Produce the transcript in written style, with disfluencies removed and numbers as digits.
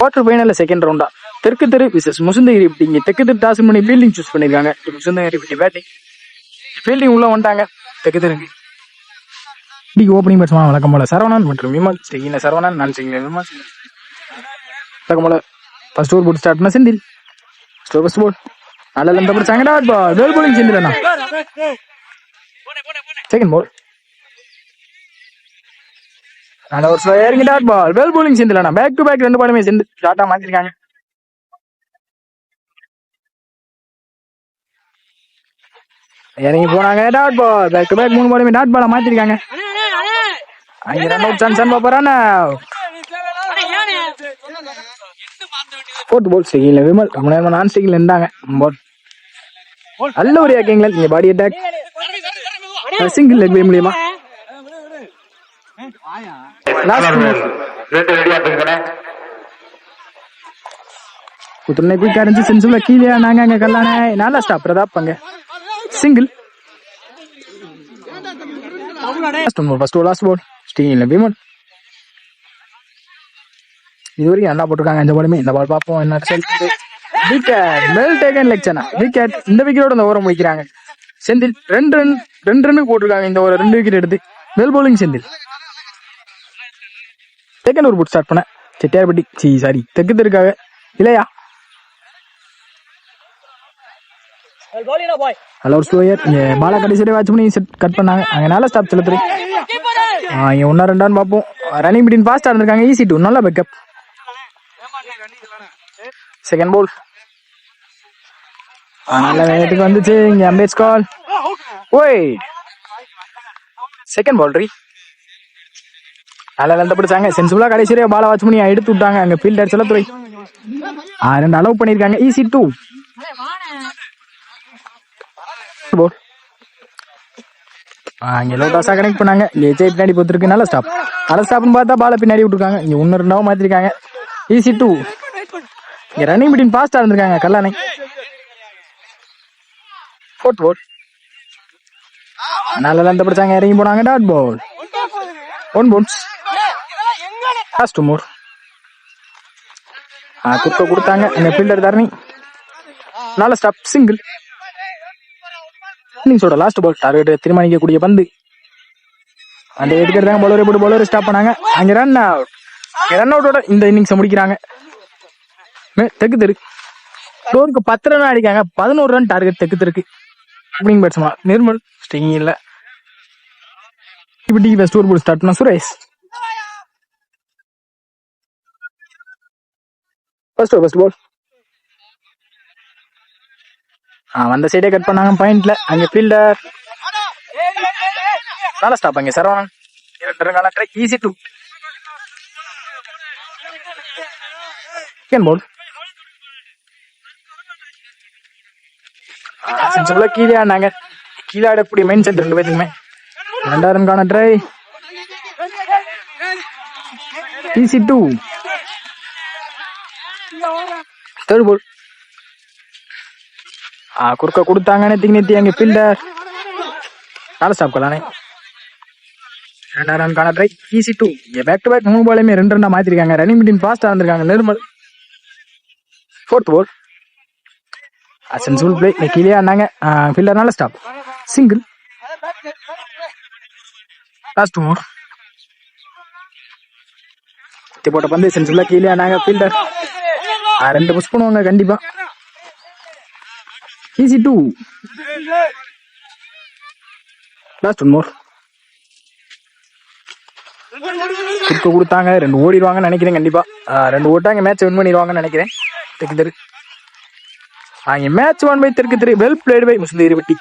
Quarter ஃபைனல்ல second ரவுண்டா தெற்கு தெரு விசஸ் முசுந்தகிரி இங்க தெற்கு தெரு டாஸ் பண்ணி ஃபீல்டிங் சூஸ் பண்ணிருக்காங்க. முசுந்தகிரி பேட்டிங் ஃபீல்டிங் உள்ள வந்துட்டாங்க. தெற்கு தெருக்கு ஓப்பனிங் பேட்ஸ்மேன் வழக்கம் போல சரவணன் மற்றும் விமல். ஸ்டேகில சரவணன், நான் ஸ்டேகில விமல். வழக்கம் போல ஃபர்ஸ்ட் ஓவர் போட்டு ஸ்டார்ட் பண்ண செந்தில். ஃபர்ஸ்ட் பால் நல்ல லென்த் பிடிச்சாங்க. Dot ball well bowling Senthil அண்ணா. செகண்ட் பால் நல்ல ஒரு ஸ்லோ இறங்கி dot ball well bowling Senthil அண்ணா. பேக் டு பேக் 2 பாலுமே செந்து டாட்டா மாத்திருக்காங்க. இறங்கி போனாங்க dot ball back to back 3 பாலுமே டாட் பாலா மாத்திருக்காங்க. அங்க ரன் அவுட் சான்ஸ் பாப்பறானே. ஃபோர்த் பால் ஸ்டேகில விமல். ரொம்ப நேரமா நான் ஸ்டேகில இருந்தாங்க. பால் நல்ல ஒரு ஏக்கிங்ல இங்க பாடி அட்டாக் சிங்கிள் லெக் மூலியமா குத்துனை குயிக்கா இருந்துச்சு. சென்சுல கீழே நாங்க அங்க கல்லானே நல்லா ஸ்டாப் பிரதாப் அங்க சிங்கிள். ஃபர்ஸ்ட் லாஸ்ட் பால் ஸ்டேகில விமல். இது வரைக்கும் நல்லா போட்டிருக்காங்க 5 பாலுமே. இந்த பால் பார்ப்போம் என்ன விக்கெட் வெல் டேக்கன் லெக்சனா விக்கெட். இந்த விக்கெட்டோட இந்த ஓவரை முடிக்கிறாங்க. செந்தில் 2 ரன் போட்டிருக்காங்க இந்த ஓவர் 2 விக்கெட் எடுத்து. Well bowling Senthil. Second over போட்டு ஸ்டார்ட் பண்ண செட்டியார்பட்டி சாரி தெற்கு தெருக்காக இல்லையா ஹலோ ஸ்லோயர் இங்க பாலா கடைசி வாட்ச் பண்ணி செட் கட் பண்ணாங்க. அங்க நல்ல ஸ்டாப் செலுத்துறி இங்க 1-2 பார்ப்போம். ரன்னிங் பிட்வீன் ஃபாஸ்டா இருந்திருக்காங்க. ஈஸி டூ நல்ல பேக்கப். செகண்ட் பால் நல்ல வேகத்துக்கு வந்துச்சு. இங்க அம்பேஸ் கால் ஓய். செகண்ட் பால் நல்ல லென்த் பிடிச்சாங்க. சென்சிபிளா கடைசியா பால வாட்ச் பண்ணி எடுத்து விட்டாங்க. அங்க ஃபீல்டர் செல்லத்துறை 2 அலோவ் பண்ணிருக்காங்க. ஈஸி டூ பால். இங்க லோட்டாஸா கனெக்ட் பண்ணாங்க. விஜய் பின்னாடி போத்துருக்கு. நல்ல ஸ்டாப். நல்ல ஸ்டாப்னு பார்த்தா பால பின்னாடி விட்டுருக்காங்க. இங்க 1-2 மாத்திருக்காங்க. Easy two. இங்க ரன்னிங் பிட்வீன் ஃபாஸ்டா இருந்திருக்காங்க கல்லானை. ஃபோர்த் பால் நல்ல லென்த் பிடிச்சாங்க. இறங்கி போனாங்க. Dot ball 1 bounce. லாஸ்ட் மோர் குறுக்க கொடுத்தாங்க. இந்த ஃபீல்டர் தரணி நல்ல ஸ்டாப் சிங்கிள். இன்னிங்ஸோட லாஸ்ட் பால் டார்கெட் தீர்மானிக்கக்கூடிய பந்து அந்த எடுக்கிறாங்க. பவுலரை போட்டு பவுலரை ஸ்டாப் பண்ணாங்க. அங்க ரன் அவுட்டோட இந்த இன்னிங்ஸை முடிக்கிறாங்க. தெற்கு தெரு டோருக்கு 10 ரன் அடிக்காங்க. 11 ரன் டார்கெட் தெற்கு தெருக்கு. ஓப்பனிங் பேட்ஸ்மேன் நிர்மல் ஸ்டிங் இல்ல. இப்படி ஃபர்ஸ்ட் ஓவர் போட்டு ஸ்டார்ட் பண்ண சுரேஷ். ஃபர்ஸ்ட் பால் வந்த சைடே கட் பண்ணாங்க பாயிண்ட்ல. அங்க ஃபீல்டர் நல்ல ஸ்டாப். அங்க Saravanan 2 run try. Easy two. Second ball சென்சிபிளா கீழே ஆனாங்க. கீழே ஆடக்கூடிய மைண்ட் செட் 2 பேருக்குமே. 2 ரன்கான try. Easy two. Third ball குறுக்க கொடுத்தாங்க. நெத்தி அங்க ஃபீல்டர் நல்ல ஸ்டாப் கலானே. 2 ரன்கான try. Easy two. Back to back 3 பாலுமே 2 ரன்னா மாத்திருக்காங்க. ரன்னிங் பிட்வீன் ஃபாஸ்டா இருந்திருக்காங்க Nirmal. Fourth ball sensible play. கீழே ஆனாங்க. ஃபீல்டர் நல்ல ஸ்டாப் சிங்கிள். லாஸ்ட் ஓவர் போட்ட பந்து சென்சிபிளா கீழே ஆனாங்க. ஃபீல்டர் 2 புஷ் பண்ணுவாங்க கண்டிப்பா. Easy too. Last one more கொடுத்தாங்க. 2 ஓடிடுவாங்கன்னு நினைக்கிறேன். கண்டிப்பா 2 ஓட்டாங்க. மேட்ச் வின் பண்ணிடுவாங்கன்னு நினைக்கிறேன். தெற்கு தெரு மேட்ச் 1 பை தெற்கு தெரு. வெல் பிளேடு பை முசுந்தகிரி பட்டி.